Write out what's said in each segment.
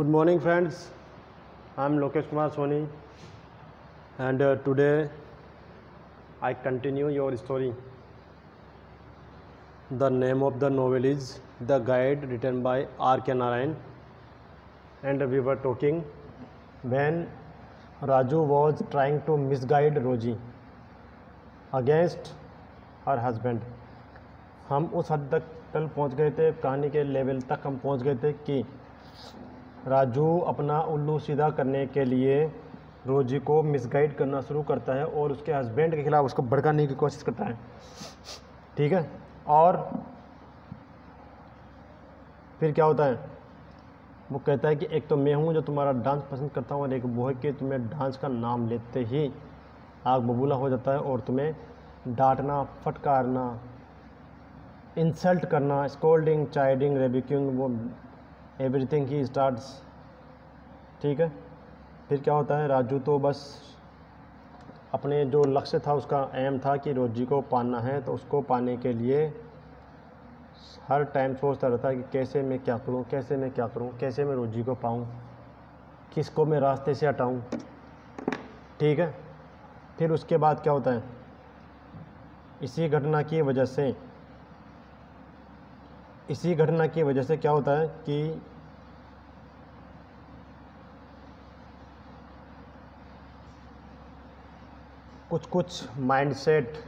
Good morning, friends. I'm Lokesh Kumar Soni, and today I continue your story. The name of the novel is The Guide, written by R.K. Narayan, and we were talking when Raju was trying to misguide Roji against her husband. हम उस हद तक कल पहुंच गए थे, कहानी के लेवल तक हम पहुंच गए थे कि राजू अपना उल्लू सीधा करने के लिए रोजी को मिसगाइड करना शुरू करता है और उसके हस्बैंड के खिलाफ उसको भड़काने की कोशिश करता है। ठीक है, और फिर क्या होता है, वो कहता है कि एक तो मैं हूँ जो तुम्हारा डांस पसंद करता हूँ और एक वो है कि तुम्हें डांस का नाम लेते ही आग बबूला हो जाता है और तुम्हें डांटना, फटकारना, इंसल्ट करना, स्कोल्डिंग, चाइडिंग, रेबिक्यूइंग, वो एवरीथिंग ही स्टार्ट्स। ठीक है, फिर क्या होता है, राजू तो बस अपने जो लक्ष्य था, उसका एम था कि रोजी को पाना है, तो उसको पाने के लिए हर टाइम सोचता रहता है कि कैसे मैं क्या करूं, कैसे मैं क्या करूं, कैसे मैं रोजी को पाऊं, किसको मैं रास्ते से हटाऊं। ठीक है, फिर उसके बाद क्या होता है, इसी घटना की वजह से क्या होता है कि कुछ माइंडसेट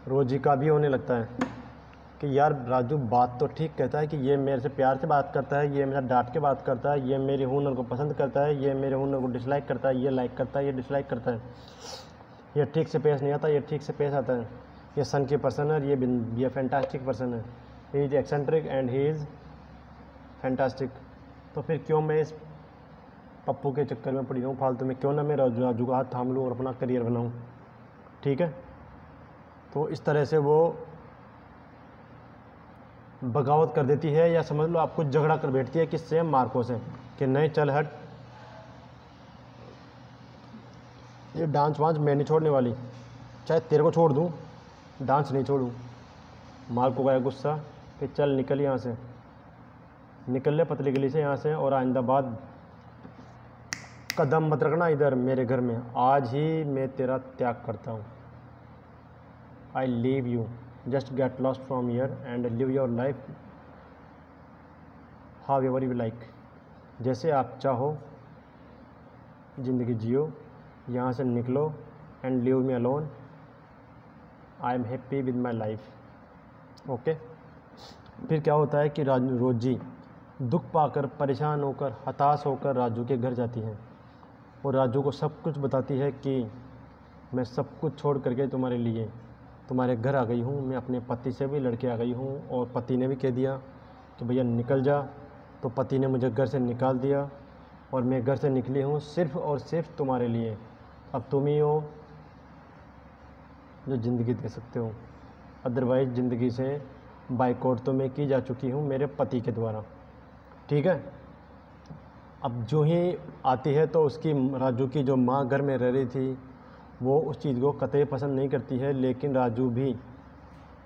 रोजी का भी होने लगता है कि यार राजू बात तो ठीक कहता है कि ये मेरे से प्यार से बात करता है, ये मेरा डांट के बात करता है, ये मेरे हुनर को पसंद करता है, ये मेरे हुनर को डिसलाइक करता है, ये लाइक करता है, ये डिसलाइक करता है, ये ठीक से पेश नहीं आता, ये ठीक से पेश आता है, ये सन की पर्सन है, ये फैंटास्टिक पर्सन है, he is eccentric and he is fantastic. तो फिर क्यों मैं इस पप्पू के चक्कर में पड़ी रहूँ फालतू में, क्यों ना मैं राजू का हाथ थाम लूँ और अपना करियर बनाऊँ। ठीक है, तो इस तरह से वो बगावत कर देती है, या समझ लो आपको झगड़ा कर बैठती है किससे, मार्को से, कि नहीं चल हट, ये डांस वांस मैं नहीं छोड़ने वाली, चाहे तेरे को छोड़ दूँ, डांस नहीं छोड़ूँ। मार्को का गुस्सा कि चल निकल यहाँ से, निकल ले पतली गली से यहाँ से, और आइंदा बाद कदम मत रखना इधर मेरे घर में, आज ही मैं तेरा त्याग करता हूँ। I leave you, just get lost from here and live your life how ever you like, जैसे आप चाहो ज़िंदगी जियो, यहाँ से निकलो and leave me alone, I am happy with my life. Okay, फिर क्या होता है कि रोजी दुख पाकर, परेशान होकर, हताश होकर राजू के घर जाती है और राजू को सब कुछ बताती है कि मैं सब कुछ छोड़ करके तुम्हारे लिए तुम्हारे घर आ गई हूँ, मैं अपने पति से भी लड़के आ गई हूँ, और पति ने भी कह दिया कि भैया निकल जा, तो पति ने मुझे घर से निकाल दिया और मैं घर से निकली हूँ सिर्फ़ और सिर्फ तुम्हारे लिए। अब तुम ही हो जो ज़िंदगी दे सकते हो, अदरवाइज़ ज़िंदगी से बाइकआउट तो मैं की जा चुकी हूँ मेरे पति के द्वारा। ठीक है, अब जो ही आती है तो उसकी, राजू की जो माँ घर में रह रही थी, वो उस चीज़ को कतई पसंद नहीं करती है, लेकिन राजू भी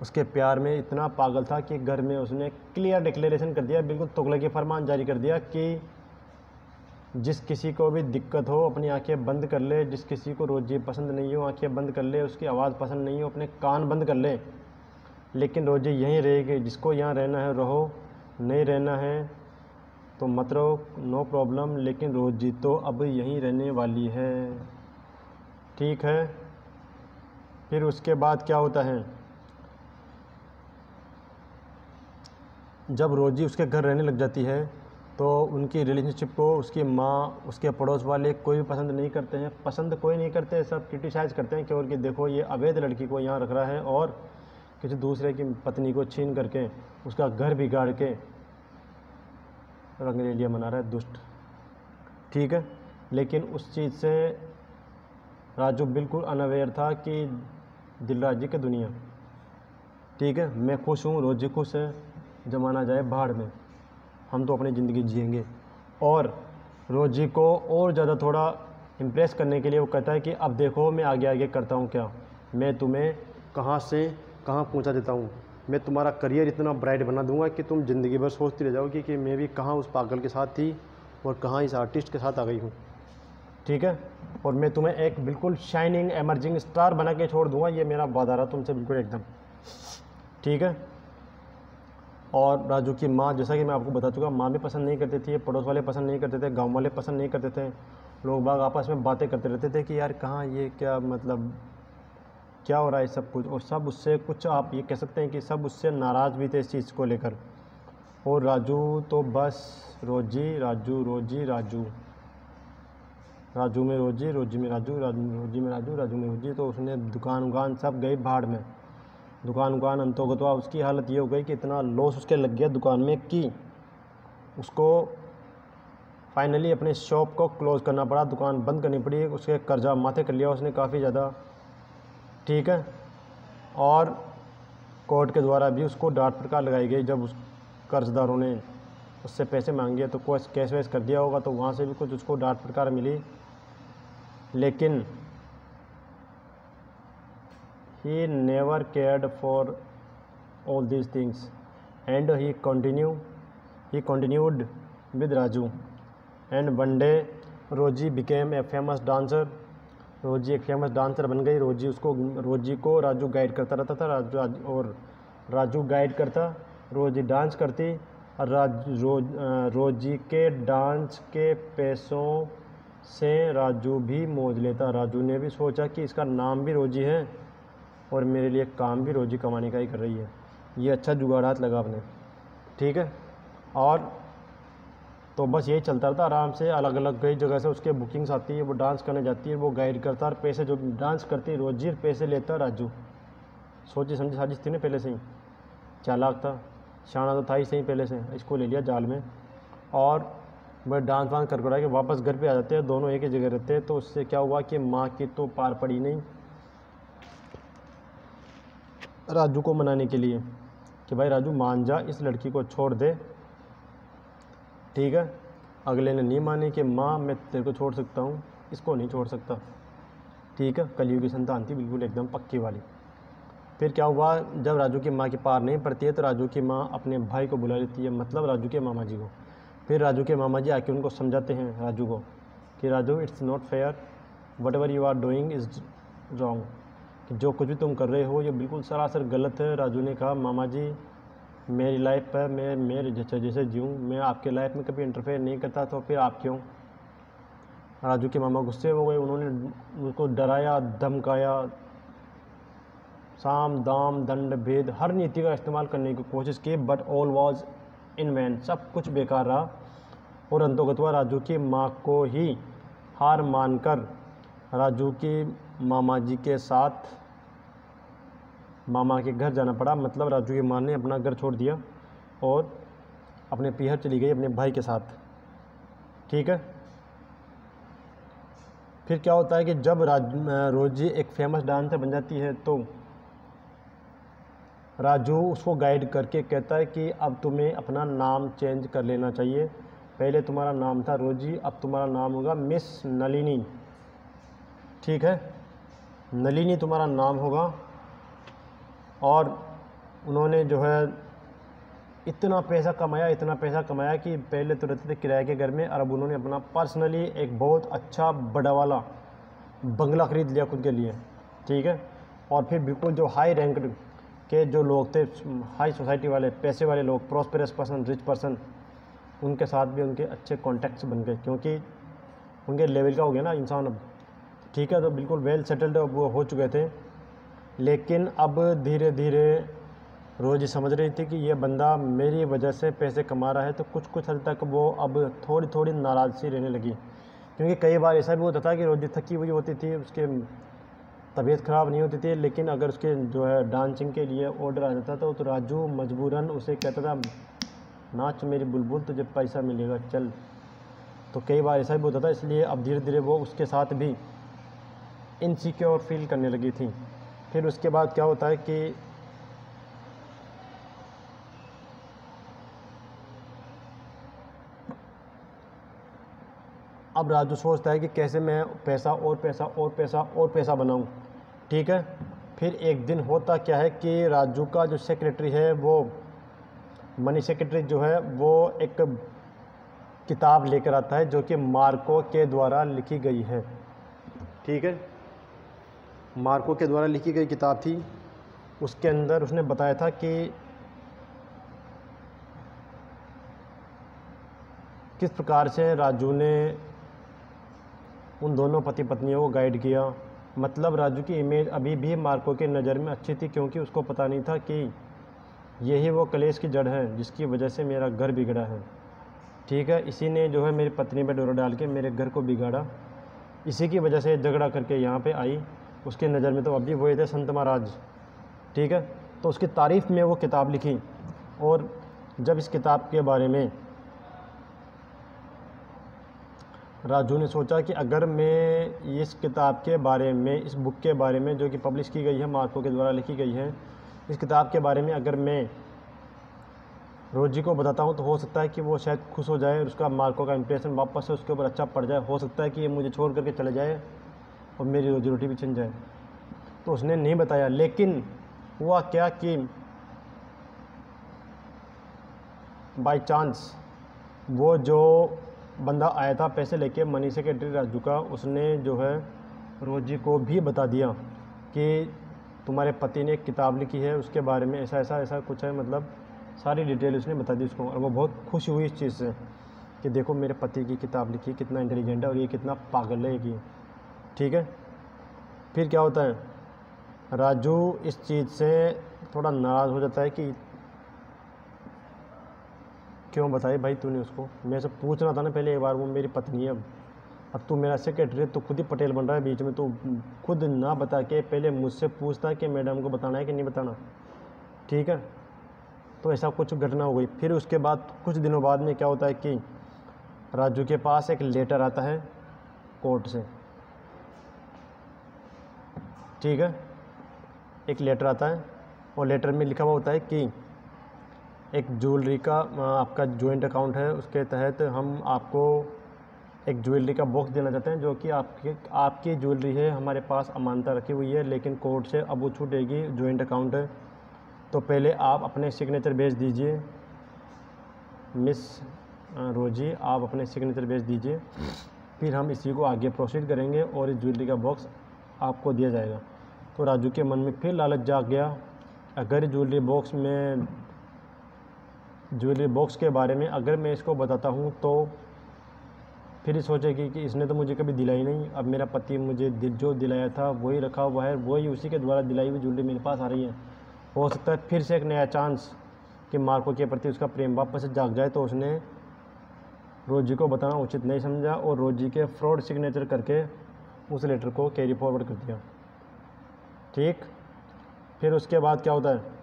उसके प्यार में इतना पागल था कि घर में उसने क्लियर डिक्लेरेशन कर दिया, बिल्कुल तुगलकी फरमान जारी कर दिया कि जिस किसी को भी दिक्कत हो अपनी आंखें बंद कर ले, जिस किसी को रोजी पसंद नहीं हो आंखें बंद कर ले, उसकी आवाज़ पसंद नहीं हो अपने कान बंद कर ले, लेकिन रोजी यहीं रहेगी, जिसको यहाँ रहना है रहो, नहीं रहना है तो मत रहो, नो प्रॉब्लम, लेकिन रोजी तो अब यहीं रहने वाली है। ठीक है, फिर उसके बाद क्या होता है, जब रोजी उसके घर रहने लग जाती है तो उनकी रिलेशनशिप को उसकी माँ, उसके पड़ोस वाले कोई भी पसंद नहीं करते हैं, पसंद कोई नहीं करते, सब क्रिटिसाइज़ करते हैं कि देखो ये अवैध लड़की को यहाँ रख रहा है और किसी दूसरे की पत्नी को छीन करके उसका घर बिगाड़ के रंगरेलिया मना रहा है, दुष्ट। ठीक है, लेकिन उस चीज़ से राजू बिल्कुल अनअवेयर था कि दिलराजी की दुनिया। ठीक है, मैं खुश हूँ, रोजी खुश है, जमाना जाए भाड़ में, हम तो अपनी ज़िंदगी जिएंगे। और रोजी को और ज़्यादा थोड़ा इम्प्रेस करने के लिए वो कहता है कि अब देखो मैं आगे आगे करता हूँ क्या, मैं तुम्हें कहाँ से कहाँ पहुँचा देता हूँ, मैं तुम्हारा करियर इतना ब्राइट बना दूंगा कि तुम ज़िंदगी भर सोचती रह जाओगी कि मैं भी कहाँ उस पागल के साथ थी और कहाँ इस आर्टिस्ट के साथ आ गई हूँ, ठीक है। और मैं तुम्हें एक बिल्कुल शाइनिंग एमर्जिंग स्टार बना के छोड़ दूंगा, ये मेरा वादा रहा तुमसे बिल्कुल एकदम, ठीक है। और राजू की माँ, जैसा कि मैं आपको बता चुका, माँ भी पसंद नहीं करती थी, पड़ोस वाले पसंद नहीं करते थे, गांव वाले पसंद नहीं करते थे, लोग बाग आपस में बातें करते रहते थे कि यार कहाँ ये क्या मतलब क्या हो रहा है सब कुछ। और सब उससे कुछ आप ये कह सकते हैं कि सब उससे नाराज़ भी थे इस चीज़ को लेकर। और राजू तो बस रोजी राजू रोजी राजू, राजू में रोजी, रोजी में राजू, रोजी में राजू, राजू में रोजी। तो उसने दुकान उकान सब गई भाड़ में, दुकान उकान अंतोगतवा उसकी हालत ये हो गई कि इतना लॉस उसके लग गया दुकान में कि उसको फाइनली अपने शॉप को क्लोज़ करना पड़ा, दुकान बंद करनी पड़ी, उसके कर्जा माथे कर लिया उसने काफ़ी ज़्यादा, ठीक है। और कोर्ट के द्वारा भी उसको डांट फटकार लगाई गई, जब उस कर्जदारों ने उससे पैसे मांगे तो कुछ केस वेस कर दिया होगा, तो वहाँ से भी कुछ उसको डांट फटकार मिली। लेकिन he never cared for all these things and he continued with Raju, and one day Roji became a famous dancer। रोजी एक फेमस डांसर बन गई। रोजी को राजू गाइड करता रहता था, राजू गाइड करता, रोजी डांस करती, और रोजी के डांस के पैसों से राजू भी मौज लेता। राजू ने भी सोचा कि इसका नाम भी रोजी है और मेरे लिए काम भी रोजी कमाने का ही कर रही है, ये अच्छा जुगाड़ात लगा अपने, ठीक है। और तो बस यही चलता रहता आराम से, अलग अलग कई जगह से उसके बुकिंग्स आती है, वो डांस करने जाती है, वो गाइड करता, और पैसे जो डांस करती है रोजी, पैसे लेता राजू। सोची समझी साजिश थी ना पहले से ही, चालाक था, शाना तो था ही सही पहले से, इसको ले लिया जाल में। और वह डांस वांस कर के वापस घर पे आ जाते हैं, दोनों एक ही जगह रहते हैं। तो उससे क्या हुआ कि माँ की तो पार पड़ी नहीं राजू को मनाने के लिए कि भाई राजू मान जा, इस लड़की को छोड़ दे, ठीक है। अगले ने नहीं मानी कि माँ मैं तेरे को छोड़ सकता हूँ, इसको नहीं छोड़ सकता, ठीक है। कलयुग की संतान थी बिल्कुल एकदम पक्की वाली। फिर क्या हुआ, जब राजू की माँ की पार नहीं पड़ती है तो राजू की माँ अपने भाई को बुला लेती है, मतलब राजू के मामा जी को। फिर राजू के मामा जी आके उनको समझाते हैं राजू को कि Raju it's not fair, whatever you are doing is wrong, कि जो कुछ भी तुम कर रहे हो ये बिल्कुल सरासर गलत है। राजू ने कहा मामा जी मेरी लाइफ पर मैं मेरे जैसे जीऊँ, मैं आपके लाइफ में कभी इंटरफेयर नहीं करता, तो फिर आप क्यों। राजू के मामा गुस्से हो गए, उन्होंने उनको डराया धमकाया, साम दाम दंड भेद हर नीति का इस्तेमाल करने की कोशिश की, but all was in vain, सब कुछ बेकार रहा। और अंतोगतवा राजू की माँ को ही हार मानकर राजू की मामा जी के साथ मामा के घर जाना पड़ा, मतलब राजू की माँ ने अपना घर छोड़ दिया और अपने पीहर चली गई अपने भाई के साथ, ठीक है। फिर क्या होता है कि जब रोजी एक फेमस डांसर बन जाती है तो राजू उसको गाइड करके कहता है कि अब तुम्हें अपना नाम चेंज कर लेना चाहिए, पहले तुम्हारा नाम था रोजी, अब तुम्हारा नाम होगा मिस नलिनी, ठीक है, नलिनी तुम्हारा नाम होगा। और उन्होंने जो है इतना पैसा कमाया कि पहले तो रहते थे किराए के घर में, और अब उन्होंने अपना पर्सनली एक बहुत अच्छा बड़ा वाला बंगला ख़रीद लिया खुद के लिए, ठीक है। और फिर बिल्कुल जो हाई रैंक के जो लोग थे, हाई सोसाइटी वाले, पैसे वाले लोग, प्रॉस्पेरस पर्सन, रिच पर्सन, उनके साथ भी उनके अच्छे कॉन्टैक्ट्स बन गए, क्योंकि उनके लेवल का हो गया ना इंसान अब, ठीक है। तो बिल्कुल वेल सेटल्ड वो हो चुके थे। लेकिन अब धीरे धीरे रोज़ी समझ रही थी कि ये बंदा मेरी वजह से पैसे कमा रहा है, तो कुछ कुछ हद तक वो अब थोड़ी थोड़ी नाराज़ सी रहने लगी, क्योंकि कई बार ऐसा भी होता था कि रोज़ी थकी हुई होती थी, उसके तबीयत ख़राब नहीं होती थी, लेकिन अगर उसके जो है डांसिंग के लिए ऑर्डर आ जाता था तो राजू मजबूरन उसे कहता था नाच मेरी बुलबुल, तुझे पैसा मिलेगा चल। तो कई बार ऐसा भी होता था, इसलिए अब धीरे धीरे वो उसके साथ भी इनसिक्योर फील करने लगी थी। फिर उसके बाद क्या होता है कि अब राजू सोचता है कि कैसे मैं पैसा और पैसा और पैसा और पैसा बनाऊं, ठीक है। फिर एक दिन होता क्या है कि राजू का जो सेक्रेटरी है, वो मनी सेक्रेटरी जो है, वो एक किताब लेकर आता है जो कि मार्को के द्वारा लिखी गई है। ठीक है, मार्को के द्वारा लिखी गई किताब थी। उसके अंदर उसने बताया था कि किस प्रकार से राजू ने उन दोनों पति पत्नियों को गाइड किया। मतलब राजू की इमेज अभी भी मार्को के नज़र में अच्छी थी, क्योंकि उसको पता नहीं था कि यही वो कलेश की जड़ है जिसकी वजह से मेरा घर बिगड़ा है। ठीक है, इसी ने जो है मेरी पत्नी पे डोरा डाल के मेरे घर को बिगाड़ा, इसी की वजह से झगड़ा करके यहाँ पे आई। उसके नज़र में तो अभी वही थे संत महाराज। ठीक है, तो उसकी तारीफ़ में वो किताब लिखी। और जब इस किताब के बारे में राजू ने सोचा कि अगर मैं इस किताब के बारे में, इस बुक के बारे में जो कि पब्लिश की गई है, मार्को के द्वारा लिखी गई है, इस किताब के बारे में अगर मैं रोजी को बताता हूँ तो हो सकता है कि वो शायद खुश हो जाए और उसका मार्को का इंप्रेशन वापस से उसके ऊपर अच्छा पड़ जाए। हो सकता है कि ये मुझे छोड़ करके चले जाए और मेरी रोजी रोटी भी छिन जाए। तो उसने नहीं बताया। लेकिन हुआ क्या कि बाय चांस वो जो बंदा आया था पैसे लेके, मनी सेक्रेटरी राजू का, उसने जो है रोजी को भी बता दिया कि तुम्हारे पति ने एक किताब लिखी है, उसके बारे में ऐसा ऐसा ऐसा कुछ है। मतलब सारी डिटेल उसने बता दी उसको। और वो बहुत खुश हुई इस चीज़ से कि देखो मेरे पति की किताब लिखी, कितना इंटेलिजेंट है और ये कितना पागल है ये। ठीक है, फिर क्या होता है, राजू इस चीज़ से थोड़ा नाराज़ हो जाता है कि क्यों बताई भाई तूने उसको, मेरे से पूछना था ना पहले एक बार, वो मेरी पत्नी है। अब तू मेरा सेक्रेटरी, तो खुद ही पटेल बन रहा है बीच में, तो खुद ना बता के पहले मुझसे पूछता कि मैडम को बताना है कि नहीं बताना। ठीक है, तो ऐसा कुछ घटना हो गई। फिर उसके बाद कुछ दिनों बाद में क्या होता है कि राजू के पास एक लेटर आता है कोर्ट से। ठीक है, एक लेटर आता है और लेटर में लिखा हुआ होता है कि एक ज्वेलरी का आपका जॉइंट अकाउंट है, उसके तहत हम आपको एक ज्वेलरी का बॉक्स देना चाहते हैं जो कि आपकी ज्वेलरी है, हमारे पास अमानता रखी हुई है, लेकिन कोर्ट से अब वो छूटेगी, जॉइंट अकाउंट है। तो पहले आप अपने सिग्नेचर भेज दीजिए, मिस रोजी आप अपने सिग्नेचर भेज दीजिए, फिर हम इसी को आगे प्रोसीड करेंगे और इस ज्वेलरी का बॉक्स आपको दिया जाएगा। तो राजू के मन में फिर लालच जाग गया। अगर ज्वेलरी बॉक्स के बारे में अगर मैं इसको बताता हूँ तो फिर ये सोचेगी कि इसने तो मुझे कभी दिलाई नहीं, अब मेरा पति मुझे जो दिलाया था वही रखा हुआ है, वही उसी के द्वारा दिलाई हुई ज्वेलरी मेरे पास आ रही है। हो सकता है फिर से एक नया चांस कि मार्को के प्रति उसका प्रेम वापस से जाग जाए। तो उसने रोजी को बताना उचित नहीं समझा और रोजी के फ्रॉड सिग्नेचर करके उस लेटर को कैरी फॉरवर्ड कर दिया। ठीक, फिर उसके बाद क्या होता है,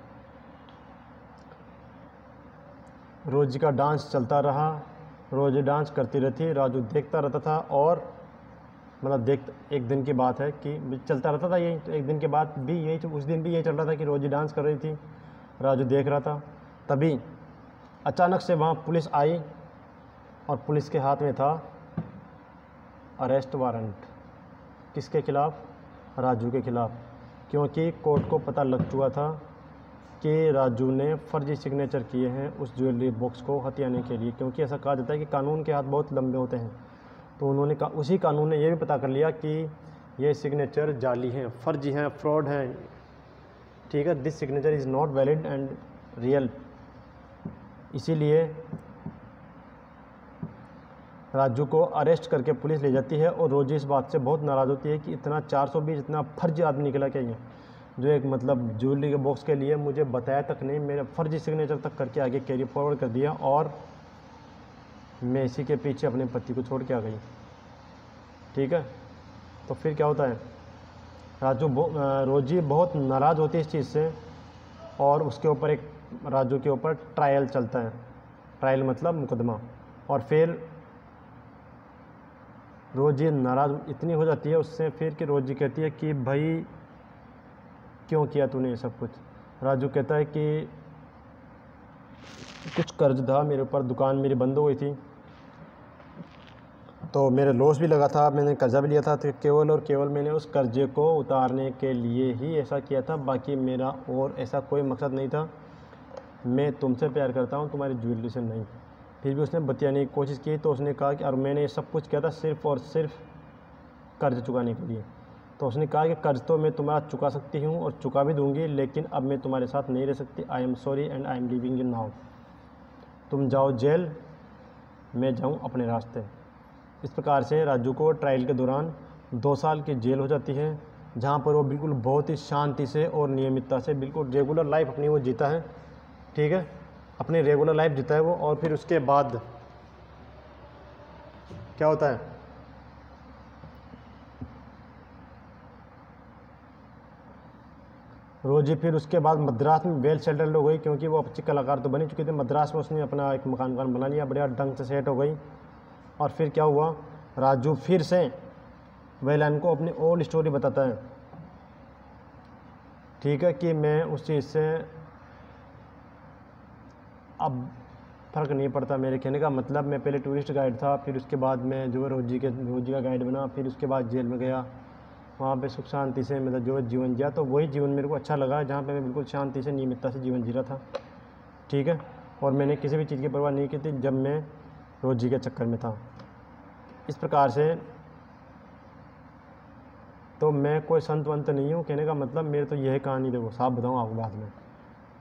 रोजी का डांस चलता रहा, रोजी डांस करती रहती, राजू देखता रहता था। और मतलब एक दिन की बात है कि चलता रहता था यही, तो एक दिन के बाद भी यही, उस दिन भी यही चल रहा था कि रोजी डांस कर रही थी, राजू देख रहा था। तभी अचानक से वहाँ पुलिस आई और पुलिस के हाथ में था अरेस्ट वारंट। किसके खिलाफ? राजू के खिलाफ, क्योंकि कोर्ट को पता लग चुका था कि राजू ने फर्जी सिग्नेचर किए हैं उस ज्वेलरी बॉक्स को हथियाने के लिए। क्योंकि ऐसा कहा जाता है कि कानून के हाथ बहुत लंबे होते हैं, तो उन्होंने उसी कानून ने यह भी पता कर लिया कि ये सिग्नेचर जाली हैं, फर्जी हैं, फ्रॉड हैं। ठीक है, this signature is not valid and real. इसीलिए राजू को अरेस्ट करके पुलिस ले जाती है और रोजी इस बात से बहुत नाराज़ होती है कि इतना 420 इतना फर्जी आदमी निकला क्या, ये जो एक मतलब ज्वेलरी के बॉक्स के लिए मुझे बताया तक नहीं, मेरा फर्जी सिग्नेचर तक करके आगे कैरी फॉरवर्ड कर दिया और मैं इसी के पीछे अपने पति को छोड़ के आ गई। ठीक है, तो फिर क्या होता है, रोजी बहुत नाराज़ होती है इस चीज़ से और उसके ऊपर एक राजू के ऊपर ट्रायल चलता है। ट्रायल मतलब मुकदमा। और फिर रोजी नाराज़ इतनी हो जाती है उससे फिर कि रोजी कहती है कि भाई क्यों किया तूने ये सब कुछ। राजू कहता है कि कुछ कर्ज था मेरे ऊपर, दुकान मेरी बंद हो गई थी तो मेरे लॉस भी लगा था, मैंने कर्जा भी लिया था, तो केवल और केवल मैंने उस कर्जे को उतारने के लिए ही ऐसा किया था, बाकी मेरा और ऐसा कोई मकसद नहीं था। मैं तुमसे प्यार करता हूँ, तुम्हारी ज्वेलरी से नहीं। फिर भी उसने बतियाने की कोशिश की। तो उसने कहा कि और मैंने ये सब कुछ किया था सिर्फ़ और सिर्फ कर्ज़ चुकाने के लिए। तो उसने कहा कि कर्ज़ तो मैं तुम्हारा चुका सकती हूँ और चुका भी दूँगी, लेकिन अब मैं तुम्हारे साथ नहीं रह सकती। I am sorry and I am leaving you now. तुम जाओ जेल, मैं जाऊँ अपने रास्ते। इस प्रकार से राजू को ट्रायल के दौरान 2 साल की जेल हो जाती है, जहाँ पर वो बिल्कुल बहुत ही शांति से और नियमितता से बिल्कुल रेगुलर लाइफ अपनी वो जीता है। ठीक है, अपनी रेगुलर लाइफ जीता है वो। और फिर उसके बाद क्या होता है, रोजी फिर उसके बाद मद्रास में वेल सेटल्ड हो गई, क्योंकि वो अच्छी कलाकार तो बनी चुकी थी। मद्रास में उसने अपना एक मकान बना लिया, बढ़िया ढंग से सेट हो गई। और फिर क्या हुआ, राजू फिर से वेलन को अपनी ओल्ड स्टोरी बताता है। ठीक है, कि मैं उस चीज़ से अब फ़र्क नहीं पड़ता। मेरे कहने का मतलब, मैं पहले टूरिस्ट गाइड था, फिर उसके बाद मैं जो है रोजी का गाइड बना, फिर उसके बाद जेल में गया, वहाँ पे सुख शांति से मतलब जो है जीवन जिया। तो वही जीवन मेरे को अच्छा लगा, जहाँ पे मैं बिल्कुल शांति से नियमितता से जीवन जी रहा था। ठीक है, और मैंने किसी भी चीज़ की परवाह नहीं की थी जब मैं रोजी के चक्कर में था। इस प्रकार से तो मैं कोई संत वंत नहीं हूँ, कहने का मतलब मेरे तो यही कहानी देखो साफ बताऊँ आपको बाद में।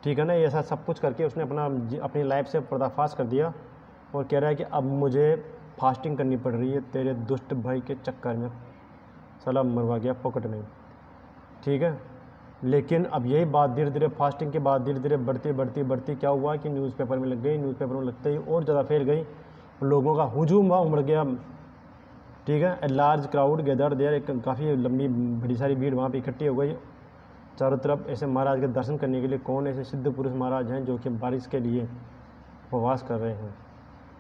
ठीक है ना, ऐसा सब कुछ करके उसने अपनी लाइफ से पर्दाफाश कर दिया और कह रहा है कि अब मुझे फास्टिंग करनी पड़ रही है तेरे दुष्ट भाई के चक्कर में। साला मरवा गया पॉकेट में। ठीक है, लेकिन अब यही बात धीरे धीरे फास्टिंग के बाद धीरे धीरे बढ़ती क्या हुआ कि न्यूज़पेपर में लग गई। न्यूज़पेपर में लगते ही और ज़्यादा फैल गई, लोगों का हुजूम वहाँ उमड़ गया। ठीक है, a large crowd gathered there, एक काफ़ी लंबी बड़ी सारी भीड़ वहाँ पे इकट्ठी हो गई चारों तरफ ऐसे महाराज के दर्शन करने के लिए। कौन ऐसे सिद्ध पुरुष महाराज हैं जो कि बारिश के लिए उपवास कर रहे हैं।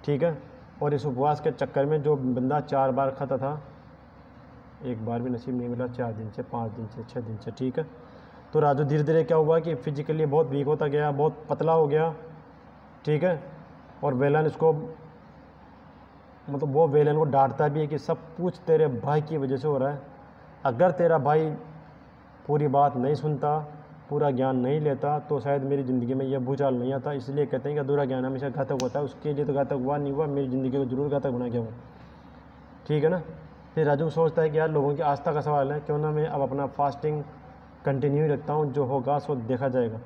ठीक है, और इस उपवास के चक्कर में जो बंदा 4 बार खाता था, एक बार भी नसीब नहीं मिला, 4 दिन से, 5 दिन से, 6 दिन से। ठीक है, तो राजू धीरे धीरे क्या हुआ कि फिजिकली बहुत वीक होता गया, बहुत पतला हो गया। ठीक है, और वेलन इसको मतलब वो वेलन को डांटता भी है कि सब कुछ तेरे भाई की वजह से हो रहा है। अगर तेरा भाई पूरी बात नहीं सुनता, पूरा ज्ञान नहीं लेता, तो शायद मेरी ज़िंदगी में यह भूचाल नहीं आता। इसलिए कहते हैं कि अधूरा ज्ञान हमेशा घातक होता है। उसके लिए तो घातक हुआ नहीं हुआ, मेरी ज़िंदगी को जरूर घातक बना गया वो। ठीक है ना, फिर राजू सोचता है कि यार लोगों की आस्था का सवाल है, क्यों ना मैं अब अपना फास्टिंग कंटिन्यू रखता हूँ, जो होगा सो देखा जाएगा।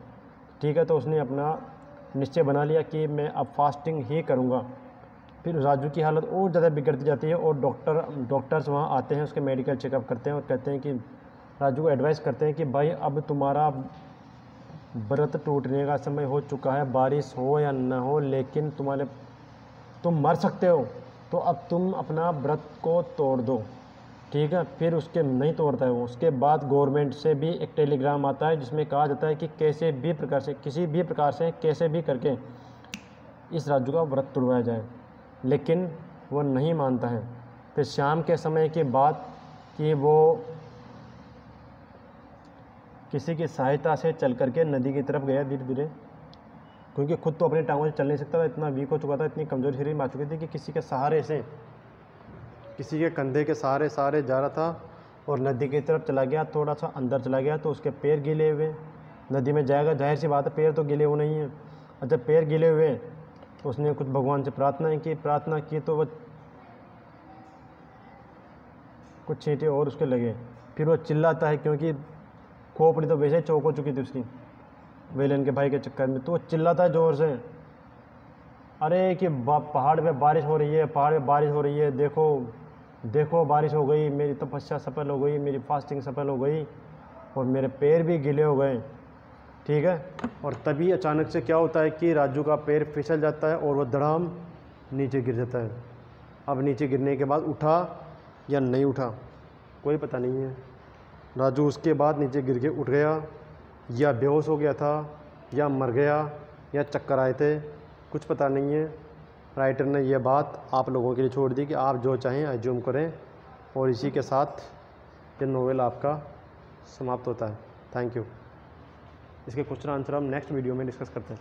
ठीक है, तो उसने अपना निश्चय बना लिया कि मैं अब फास्टिंग ही करूँगा। फिर राजू की हालत और ज़्यादा बिगड़ती जाती है और डॉक्टर्स वहाँ आते हैं, उसके मेडिकल चेकअप करते हैं और कहते हैं कि राजू को एडवाइस करते हैं कि भाई अब तुम्हारा व्रत टूटने का समय हो चुका है, बारिश हो या न हो, लेकिन तुम मर सकते हो, तो अब तुम अपना व्रत को तोड़ दो। ठीक है, फिर उसके नहीं तोड़ता है वो। उसके बाद गवर्नमेंट से भी एक टेलीग्राम आता है जिसमें कहा जाता है कि कैसे भी प्रकार से, किसी भी प्रकार से, कैसे भी करके इस राजू का व्रत तोड़वाया जाए, लेकिन वो नहीं मानता है। फिर शाम के समय की बात कि वो किसी की सहायता से चल करके नदी की तरफ गया धीरे धीरे, क्योंकि खुद तो अपने टांगों से चल नहीं सकता था, इतना वीक हो चुका था, इतनी कमज़ोरी शरीर में आ चुकी थी कि किसी के सहारे से, किसी के कंधे के सहारे जा रहा था और नदी की तरफ चला गया। थोड़ा सा अंदर चला गया तो उसके पैर गीले हुए। नदी में जाएगा, जाहिर सी बात है पैर तो गीले हुए नहीं हैं। और जब पैर गीले हुए तो उसने कुछ भगवान से प्रार्थना की तो वह कुछ छींटे और उसके लगे। फिर वो चिल्लाता है, क्योंकि खोपड़ी तो वैसे ही चौक हो चुकी थी उसकी वेलन के भाई के चक्कर में। तो वो चिल्लाता है ज़ोर से, अरे कि पहाड़ पे बारिश हो रही है, पहाड़ पे बारिश हो रही है, देखो देखो बारिश हो गई, मेरी तपस्या सफल हो गई, मेरी फास्टिंग सफल हो गई और मेरे पैर भी गीले हो गए। ठीक है, और तभी अचानक से क्या होता है कि राजू का पैर फिसल जाता है और वह धड़ाम नीचे गिर जाता है। अब नीचे गिरने के बाद उठा या नहीं उठा कोई पता नहीं है। राजू उसके बाद नीचे गिर के उठ गया, या बेहोश हो गया था, या मर गया, या चक्कर आए थे, कुछ पता नहीं है। राइटर ने यह बात आप लोगों के लिए छोड़ दी कि आप जो चाहें अज्यूम करें, और इसी के साथ ये नोवेल आपका समाप्त होता है। Thank you. इसके क्वेश्चन आंसर हम नेक्स्ट वीडियो में डिस्कस करते हैं।